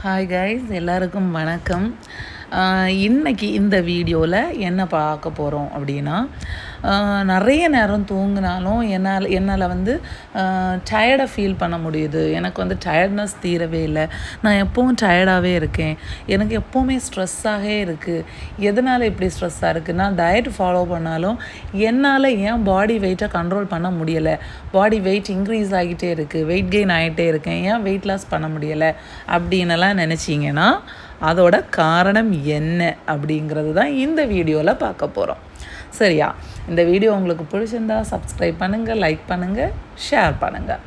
Hi guys, எல்லாருக்கும் வணக்கம். இன்றைக்கி இந்த வீடியோவில் என்ன பார்க்க போகிறோம் அப்படின்னா, நிறைய நேரம் தூங்கினாலும் என்னால் வந்து டயர்டாக ஃபீல் பண்ண முடியுது. எனக்கு வந்து டயர்ட்னஸ் தீரவே இல்லை. நான் எப்போவும் டயர்டாகவே இருக்கேன். எனக்கு எப்போவுமே ஸ்ட்ரெஸ்ஸாகவே இருக்குது. எதனால் இப்படி ஸ்ட்ரெஸ்ஸாக இருக்குது? நான் டயட் ஃபாலோ பண்ணாலும் என்னால் ஏன் பாடி வெயிட்டை கண்ட்ரோல் பண்ண முடியலை? பாடி வெயிட் இன்க்ரீஸ் ஆகிட்டே இருக்குது, வெயிட் கெயின் ஆகிட்டே இருக்கேன், ஏன் வெயிட் லாஸ் பண்ண முடியலை அப்படின்னுலாம் நினச்சிங்கன்னா அதோட காரணம் என்ன அப்படிங்கிறது தான் இந்த வீடியோவில் பார்க்க போகிறோம். சரியா? இந்த வீடியோ உங்களுக்கு பிடிச்சிருந்தா சப்ஸ்கிரைப் பண்ணுங்கள், லைக் பண்ணுங்கள், ஷேர் பண்ணுங்கள்.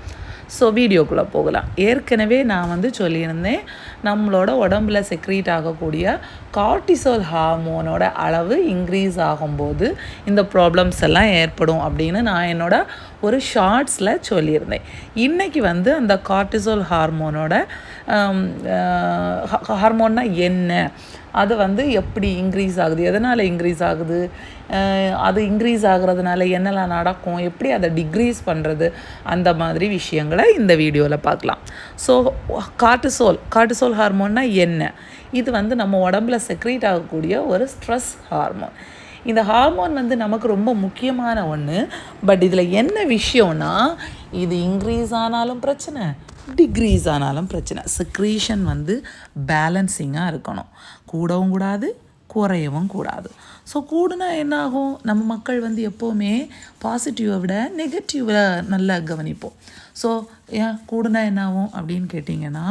ஸோ வீடியோக்குள்ளே போகலாம். ஏற்கனவே நான் வந்து சொல்லியிருந்தேன், நம்மளோட உடம்புல செக்ரீட் ஆகக்கூடிய கார்டிசோல் ஹார்மோனோட அளவு இன்க்ரீஸ் ஆகும்போது இந்த ப்ராப்ளம்ஸ் எல்லாம் ஏற்படும் அப்படின்னு நான் என்னோட ஒரு ஷார்ட்ஸில் சொல்லியிருந்தேன். இன்றைக்கி வந்து அந்த கார்டிசோல் ஹார்மோன்னா என்ன, அது வந்து எப்படி இன்க்ரீஸ் ஆகுது, எதனால் இன்க்ரீஸ் ஆகுது, அது இன்க்ரீஸ் ஆகுறதுனால என்னெல்லாம் நடக்கும், எப்படி அதை டிக்ரீஸ் பண்ணுறது, அந்த மாதிரி விஷயங்களை இந்த வீடியோவில் பார்க்கலாம். ஸோ கார்டிசோல் ஹார்மோன்னா என்ன? இது வந்து நம்ம உடம்புல செக்ரீட் ஆகக்கூடிய ஒரு ஸ்ட்ரெஸ் ஹார்மோன். இந்த ஹார்மோன் வந்து நமக்கு ரொம்ப முக்கியமான ஒன்று. பட் இதில் என்ன விஷயம்னா, இது இன்க்ரீஸ் ஆனாலும் பிரச்சனை, டிக்ரீஸ் ஆனாலும் பிரச்சனை. செக்ரீஷன் வந்து பேலன்சிங்காக இருக்கணும். கூடவும் கூடாது, குறையவும் கூடாது. ஸோ கூடுனா என்னாகும்? நம்ம மக்கள் வந்து எப்போவுமே பாசிட்டிவை விட நெகட்டிவை நல்லா கவனிப்போம். ஸோ ஏன் கூடுனா என்னாகும் அப்படின்னு கேட்டிங்கன்னா,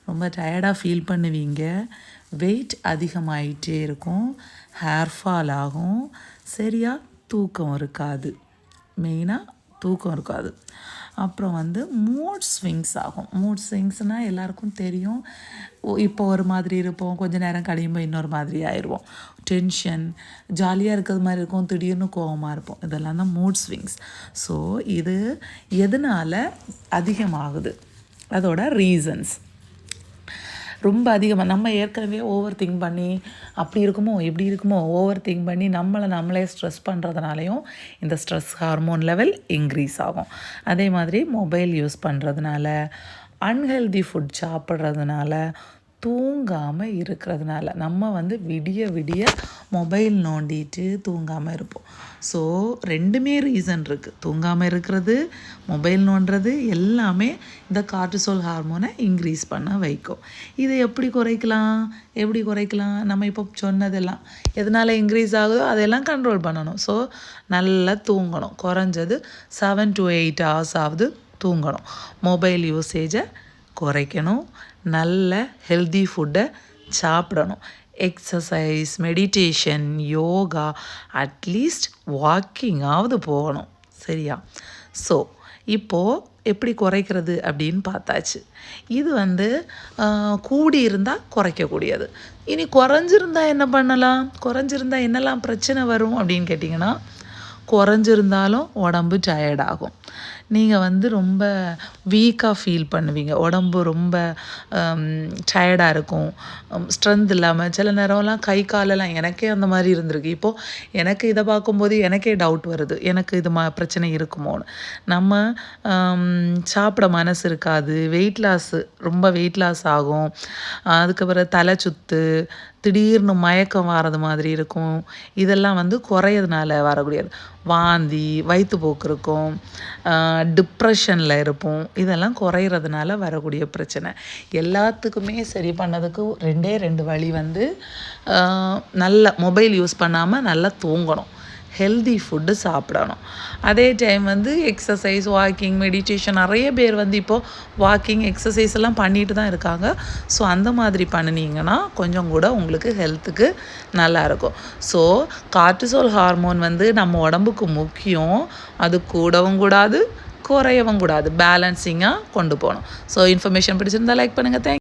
ரொம்ப டயர்டாக ஃபீல் பண்ணுவீங்க, வெயிட் அதிகமாகிட்டே இருக்கும், ஹேர் ஃபால் ஆகும், சரியாக தூக்கம் இருக்காது, மெயினாக தூக்கம் இருக்காது. அப்புறம் வந்து மூட் ஸ்விங்ஸ் ஆகும். மூட் ஸ்விங்ஸ்னால் எல்லாருக்கும் தெரியும். இப்போ ஒரு மாதிரி இருப்போம், கொஞ்சம் நேரம் கழியும்போது இன்னொரு மாதிரி ஆயிடுவோம். டென்ஷன், ஜாலியாக இருக்கிறது மாதிரி இருக்கும், திடீர்னு கோவமாக இருப்போம். இதெல்லாம் தான் மூட் ஸ்விங்ஸ். ஸோ இது எதனால் அதிகமாகுது, அதோட ரீசன்ஸ் ரொம்ப அதிகமாக. நம்ம ஏற்கனவே ஓவர் திங்க் பண்ணி அப்படி இருக்குமோ இப்படி இருக்குமோ ஓவர் திங்க் பண்ணி நம்மளே ஸ்ட்ரெஸ் பண்ணுறதுனாலையும் இந்த ஸ்ட்ரெஸ் ஹார்மோன் லெவல் இன்க்ரீஸ் ஆகும். அதே மாதிரி மொபைல் யூஸ் பண்ணுறதுனால, அன்ஹெல்தி ஃபுட் சாப்பிட்றதுனால, தூங்காமல் இருக்கிறதுனால, நம்ம வந்து விடிய மொபைல் நோண்டிட்டு தூங்காமல் இருப்போம். ஸோ ரெண்டுமே ரீசன் இருக்குது. தூங்காமல் இருக்கிறது, மொபைல் நோண்டுறது எல்லாமே இந்த கார்டிசோல் ஹார்மோனை இன்க்ரீஸ் பண்ண வைக்கும். இதை எப்படி குறைக்கலாம்? நம்ம இப்போ சொன்னதெல்லாம் எதனால் இன்க்ரீஸ் ஆகுதோ அதெல்லாம் கண்ட்ரோல் பண்ணணும். ஸோ நல்லா தூங்கணும். குறைஞ்சது 7 to 8 hours ஆகுது தூங்கணும். மொபைல் யூசேஜை குறைக்கணும். நல்ல ஹெல்தி ஃபுட்டை சாப்பிடணும். எக்ஸசைஸ், மெடிடேஷன், யோகா, அட்லீஸ்ட் வாக்கிங்காவது போகணும். சரியா? ஸோ இப்போது எப்படி குறைக்கிறது அப்படின்னு பார்த்தாச்சு. இது வந்து கூடி இருந்தால் குறைக்கக்கூடியது. இனி குறைஞ்சிருந்தா என்ன பண்ணலாம்? குறைஞ்சிருந்தா என்னெல்லாம் பிரச்சனை வரும் அப்படின்னு கேட்டிங்கன்னா, குறைஞ்சிருந்தாலும் உடம்பு டயர்டாகும். நீங்கள் வந்து ரொம்ப வீக்காக ஃபீல் பண்ணுவீங்க. உடம்பு ரொம்ப டயர்டாக இருக்கும், ஸ்ட்ரென்த் இல்லாமல். சில நேரம்லாம் கை காலெல்லாம் எனக்கே அந்த மாதிரி இருந்திருக்கு. இப்போது எனக்கு இதை பார்க்கும்போது எனக்கே டவுட் வருது, எனக்கு இது பிரச்சனை இருக்குமோன்னு. நம்ம சாப்பிட மனசு இருக்காது, ரொம்ப வெயிட் லாஸ் ஆகும். அதுக்கப்புறம் தலை சுத்து, திடீர்னு மயக்கம் வர்றது மாதிரி இருக்கும். இதெல்லாம் வந்து குறையதுனால வரக்கூடியது. வாந்தி, வயிற்றுப்போக்கு இருக்கும், டிப்ரெஷனில் இருப்போம். இதெல்லாம் குறையிறதுனால வரக்கூடிய பிரச்சனை. எல்லாத்துக்குமே சரி பண்ணதுக்கு 2 வழி வந்து, நல்ல மொபைல் யூஸ் பண்ணாமல் நல்லா தூங்கணும், ஹெல்தி ஃபுட்டு சாப்பிடணும். அதே டைம் வந்து எக்ஸசைஸ், வாக்கிங், மெடிடேஷன். நிறைய பேர் வந்து இப்போது வாக்கிங், எக்ஸசைஸ் எல்லாம் பண்ணிட்டு தான் இருக்காங்க. ஸோ அந்த மாதிரி பண்ணினீங்கன்னா கொஞ்சம் கூட உங்களுக்கு ஹெல்த்துக்கு நல்லாயிருக்கும். ஸோ கார்டிசோல் ஹார்மோன் வந்து நம்ம உடம்புக்கு முக்கியம். அது கூடவும் கூடாது, குறையவும் கூடாது, பேலன்சிங்காக கொண்டு போகணும். ஸோ இன்ஃபர்மேஷன் பிடிச்சிருந்தா லைக் பண்ணுங்கள். தேங்க்யூ.